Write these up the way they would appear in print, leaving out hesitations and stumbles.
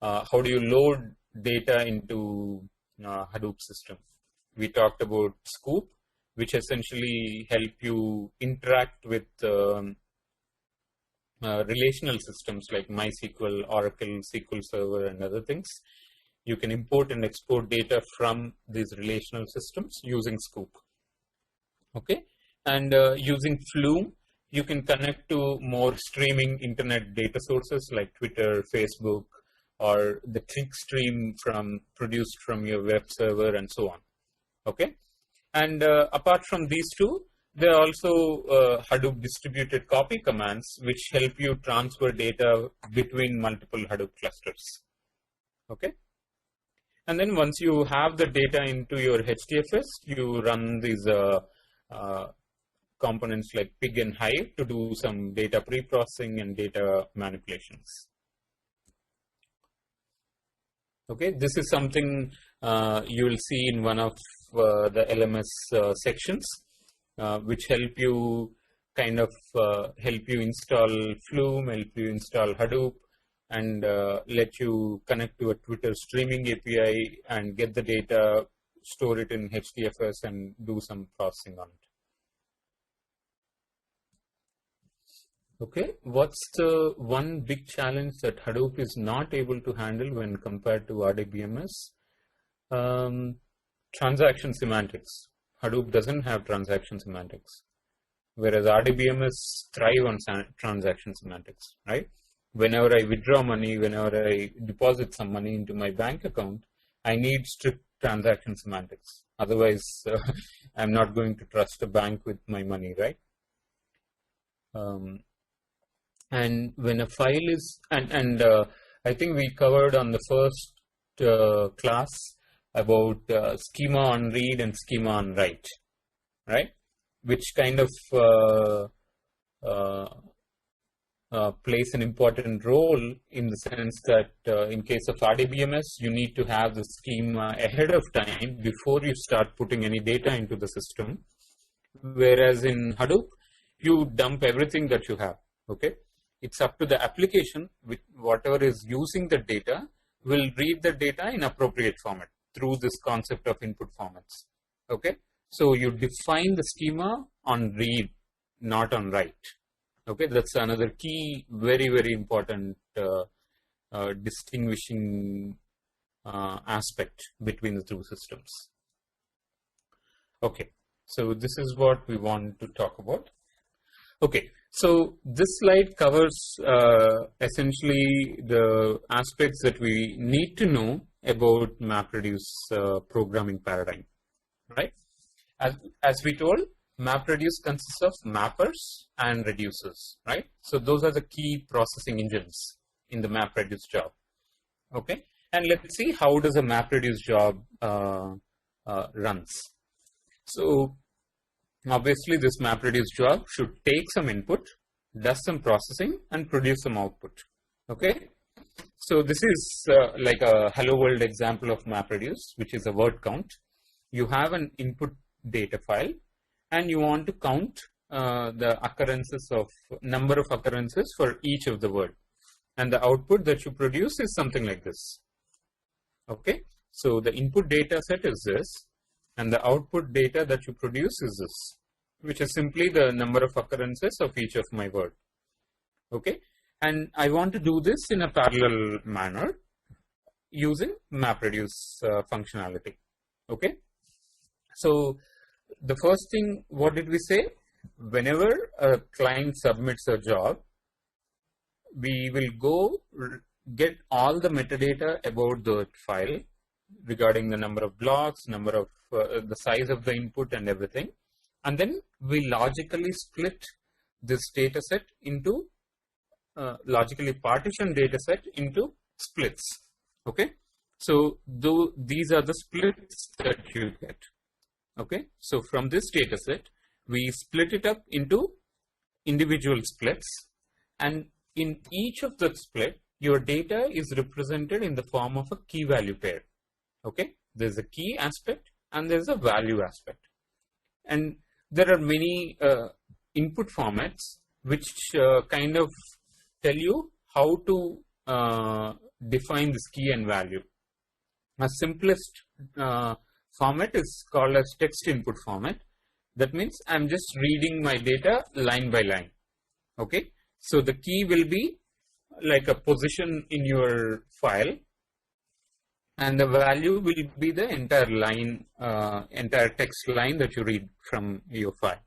how do you load data into Hadoop system. We talked about Scoop, which essentially help you interact with relational systems like MySQL, Oracle, SQL Server, and other things. You can import and export data from these relational systems using Scoop. Okay, and using Flume, you can connect to more streaming internet data sources like Twitter, Facebook, or the click stream produced from your web server and so on. Okay, and apart from these two, there are also Hadoop distributed copy commands which help you transfer data between multiple Hadoop clusters. Okay, and then once you have the data into your HDFS, you run these components like Pig and Hive to do some data pre-processing and data manipulations. Okay, this is something you will see in one of the LMS sections, which help you install Flume, help you install Hadoop, and let you connect to a Twitter streaming API and get the data, store it in HDFS, and do some processing on it. Okay, what's the one big challenge that Hadoop is not able to handle when compared to RDBMS? Transaction semantics. Hadoop doesn't have transaction semantics, whereas RDBMS thrive on transaction semantics, right? Whenever I withdraw money, whenever I deposit some money into my bank account, I need strict transaction semantics. Otherwise, I'm not going to trust a bank with my money, right? And when a file is, I think we covered on the first class about schema on read and schema on write, right? Which kind of plays an important role in the sense that in case of RDBMS, you need to have the schema ahead of time before you start putting any data into the system. Whereas in Hadoop, you dump everything that you have, okay? It's up to the application, with whatever is using the data, will read the data in appropriate format through this concept of input formats, okay? So you define the schema on read, not on write, okay? That's another key, very, very important distinguishing aspect between the two systems. Okay, so this is what we want to talk about. Okay, so this slide covers essentially the aspects that we need to know about MapReduce programming paradigm, right? As we told, MapReduce consists of mappers and reducers, right? So those are the key processing engines in the MapReduce job, okay? And let's see how does a MapReduce job runs. So obviously, this MapReduce job should take some input, does some processing, and produce some output. Okay, so this is like a hello world example of MapReduce, which is a word count. You have an input data file, and you want to count the occurrences of number of occurrences for each of the word, and the output that you produce is something like this. Okay, so the input data set is this, and the output data that you produce is this, which is simply the number of occurrences of each of my word. Okay, and I want to do this in a parallel manner using MapReduce functionality. Okay, so the first thing, what did we say? Whenever a client submits a job, we will go get all the metadata about the file regarding the number of blocks, number of the size of the input and everything. And then we logically split this data set into, logically partition data set into splits. Okay, so these are the splits that you get. Okay, so from this data set, we split it up into individual splits, and in each of the split, your data is represented in the form of a key value pair. Okay, there's a key aspect and there's a value aspect, and there are many input formats which kind of tell you how to define this key and value. A simplest format is called as text input format. That means I'm just reading my data line by line. Okay, so the key will be like a position in your file, and the value will be the entire line, entire text line that you read from your file.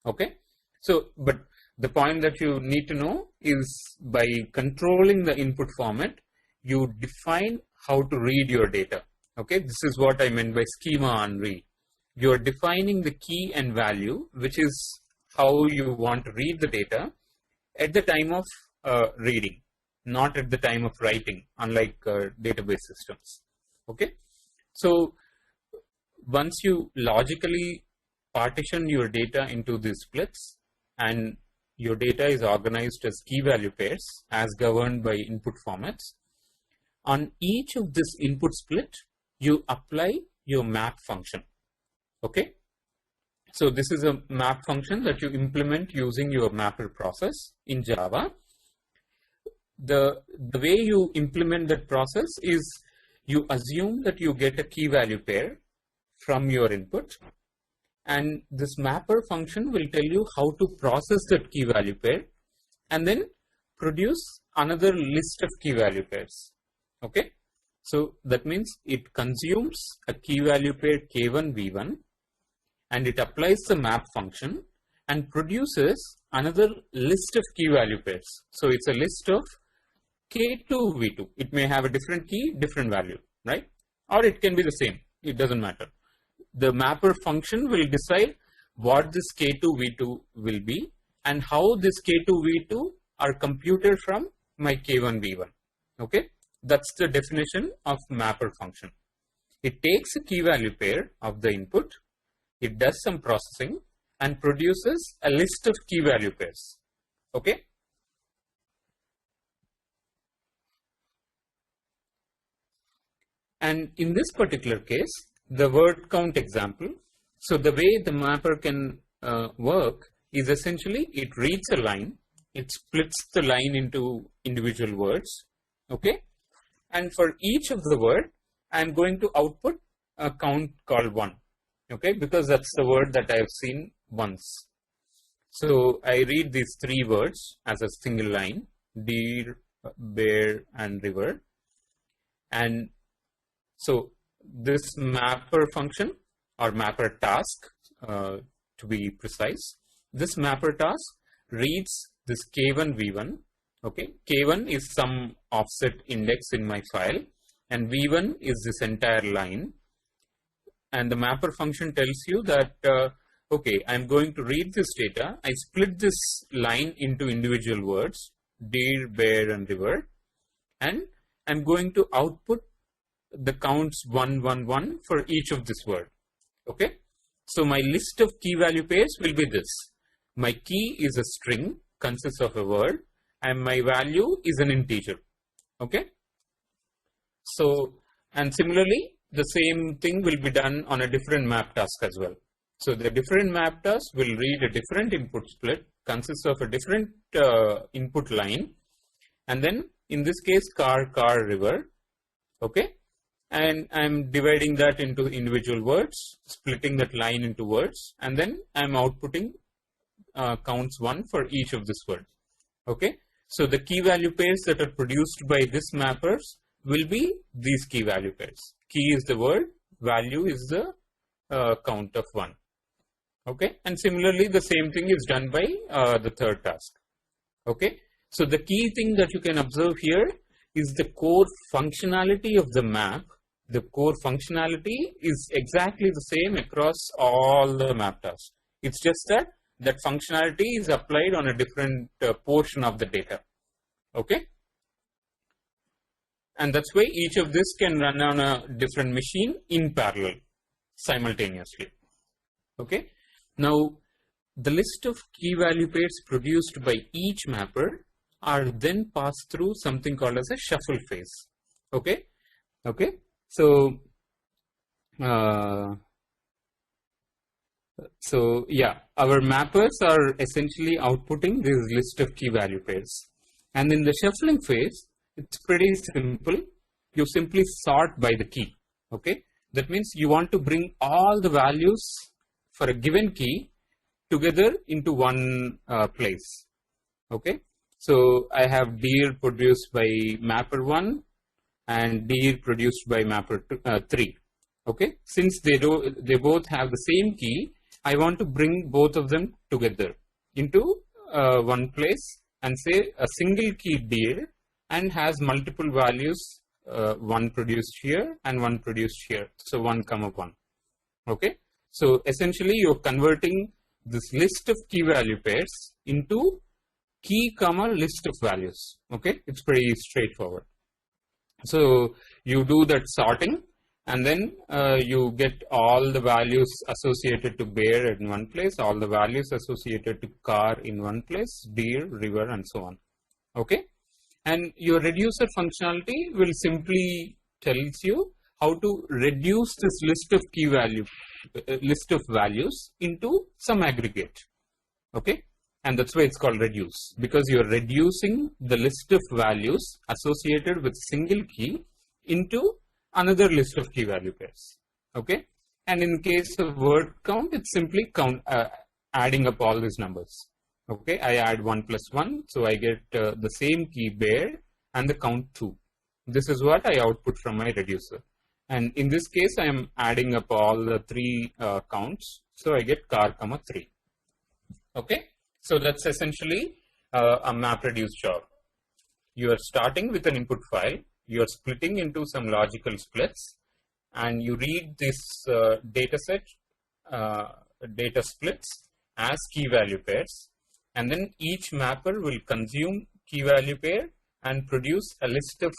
Okay, so but the point that you need to know is by controlling the input format, you define how to read your data. Okay, this is what I meant by schema on read. You are defining the key and value, which is how you want to read the data at the time of reading, not at the time of writing, unlike database systems. Okay, so once you logically partition your data into these splits and your data is organized as key value pairs as governed by input formats, on each of this input split, you apply your map function. Okay, so this is a map function that you implement using your mapper process in Java. The way you implement that process is you assume that you get a key value pair from your input, and this mapper function will tell you how to process that key value pair and then produce another list of key value pairs. Okay, so that means it consumes a key value pair K1 V1 and it applies the map function and produces another list of key value pairs. So it's a list of K2 V2. It may have a different key, different value, right? Or it can be the same. It doesn't matter. The mapper function will decide what this K2 V2 will be and how this K2 V2 are computed from my K1 V1. Okay, that's the definition of mapper function. It takes a key value pair of the input, it does some processing and produces a list of key value pairs. Okay. And in this particular case, the word count example, so the way the mapper can work is essentially it reads a line, it splits the line into individual words, okay, and for each of the word, I'm going to output a count called 1, okay, because that's the word that I have seen once. So I read these 3 words as a single line, deer, bear, and river, and so this mapper function or mapper task, to be precise, this mapper task reads this K1 V1. Okay, K1 is some offset index in my file, and V1 is this entire line. And the mapper function tells you that okay, I'm going to read this data. I split this line into individual words, deer, bear, and river, and I'm going to output the counts 1, 1, 1 for each of this word. Okay, so my list of key value pairs will be this. My key is a string, consists of a word, and my value is an integer. Okay, so and similarly the same thing will be done on a different map task as well. So the different map task will read a different input split, consists of a different input line, and then in this case car, river. Okay, and I'm dividing that into individual words, splitting that line into words, and then I'm outputting counts 1 for each of this word. Okay, so the key value pairs that are produced by this mappers will be these key value pairs. Key is the word, value is the count of 1. Okay, and similarly the same thing is done by the third task. Okay, so the key thing that you can observe here is the core functionality of the map. The core functionality is exactly the same across all the map tasks. It's just that that functionality is applied on a different portion of the data. Okay, and that's why each of this can run on a different machine in parallel simultaneously. Okay, now the list of key value pairs produced by each mapper are then passed through something called as a shuffle phase. Okay, okay, so yeah, our mappers are essentially outputting this list of key value pairs, and in the shuffling phase it's pretty simple. You simply sort by the key. Okay, that means you want to bring all the values for a given key together into one place. Okay, so I have dir produced by mapper 1 and dir produced by mapper 3. Okay, since they both have the same key, I want to bring both of them together into one place and say a single key dir and has multiple values, one produced here and one produced here. So 1, 1. Okay, so essentially you're converting this list of key value pairs into key comma list of values. Okay, it's pretty straightforward. So you do that sorting, and then you get all the values associated to bear in one place, all the values associated to car in one place, deer, river, and so on. Okay, and your reducer functionality will simply tells you how to reduce this list of key value list of values into some aggregate. Okay, and that's why it's called reduce, because you're reducing the list of values associated with single key into another list of key value pairs. Okay, and in case of word count, it's simply adding up all these numbers. Okay, I add 1 plus 1, so I get the same key bear and the count 2. This is what I output from my reducer. And in this case, I am adding up all the 3 counts, so I get car comma 3. Okay, so that's essentially a MapReduce job. You are starting with an input file, you are splitting into some logical splits, and you read this data splits as key value pairs, and then each mapper will consume key value pair and produce a list of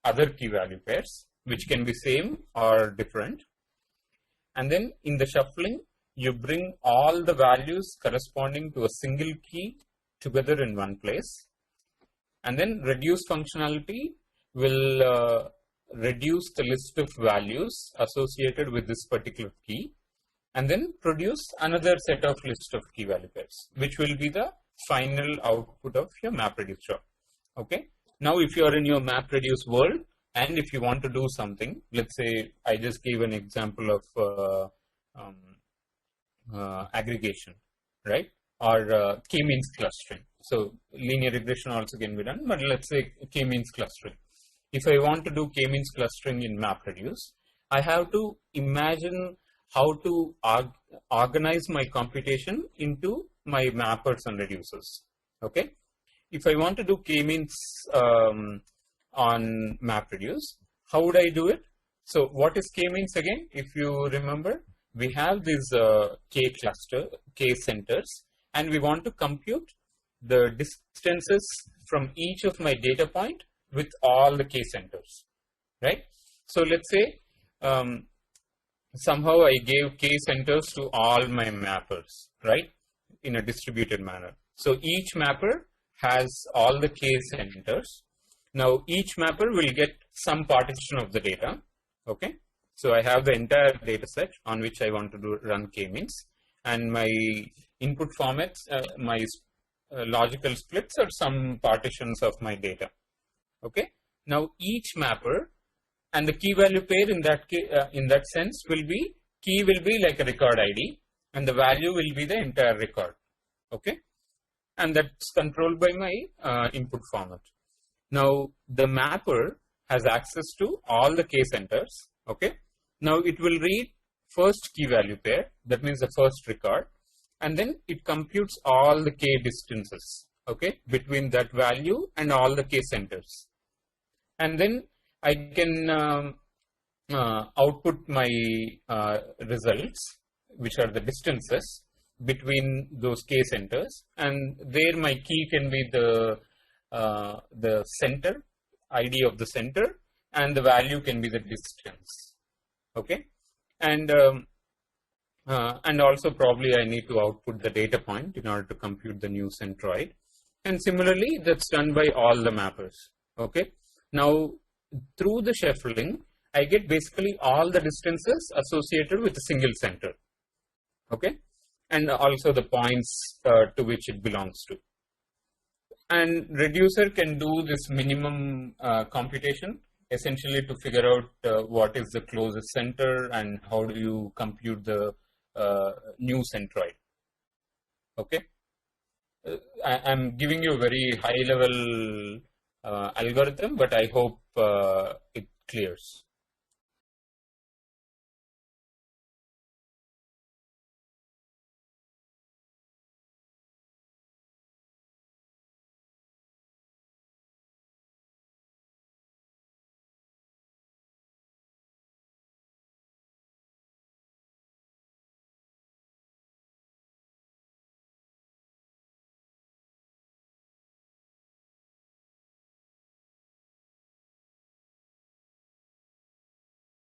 other key value pairs, which can be same or different. And then in the shuffling, you bring all the values corresponding to a single key together in one place. And then reduce functionality will reduce the list of values associated with this particular key, and then produce another set of list of key value pairs, which will be the final output of your MapReduce job. Okay. Now, if you are in your MapReduce world, and if you want to do something, let's say I just gave an example of aggregation, right? Or k-means clustering. So linear regression also can be done, but let's say k-means clustering. If I want to do k-means clustering in MapReduce, I have to imagine how to organize my computation into my mappers and reducers. Okay. If I want to do k-means on MapReduce, how would I do it? So what is k-means again? If you remember, we have these k centers, and we want to compute the distances from each of my data point with all the k centers, right? So let's say somehow I gave k centers to all my mappers, right, in a distributed manner. So each mapper has all the k centers. Now each mapper will get some partition of the data. Okay, so I have the entire data set on which I want to run k-means, and my input formats, my logical splits are some partitions of my data. Okay, now each mapper and the key value pair in that sense will be, key will be like a record ID, and the value will be the entire record. Okay, and that's controlled by my input format. Now the mapper has access to all the k centers. Okay, now it will read first key value pair, that means the first record, and then it computes all the k distances, okay, between that value and all the k centers. And then I can output my results, which are the distances between those k centers, and there my key can be the center, ID of the center, and the value can be the distance. Okay, and also probably I need to output the data point in order to compute the new centroid, and similarly that's done by all the mappers. Okay, now through the shuffling I get basically all the distances associated with a single center. Okay, and also the points to which it belongs to. And reducer can do this minimum computation, essentially to figure out what is the closest center and how do you compute the new centroid. Okay, I'm giving you a very high level algorithm, but I hope it clears.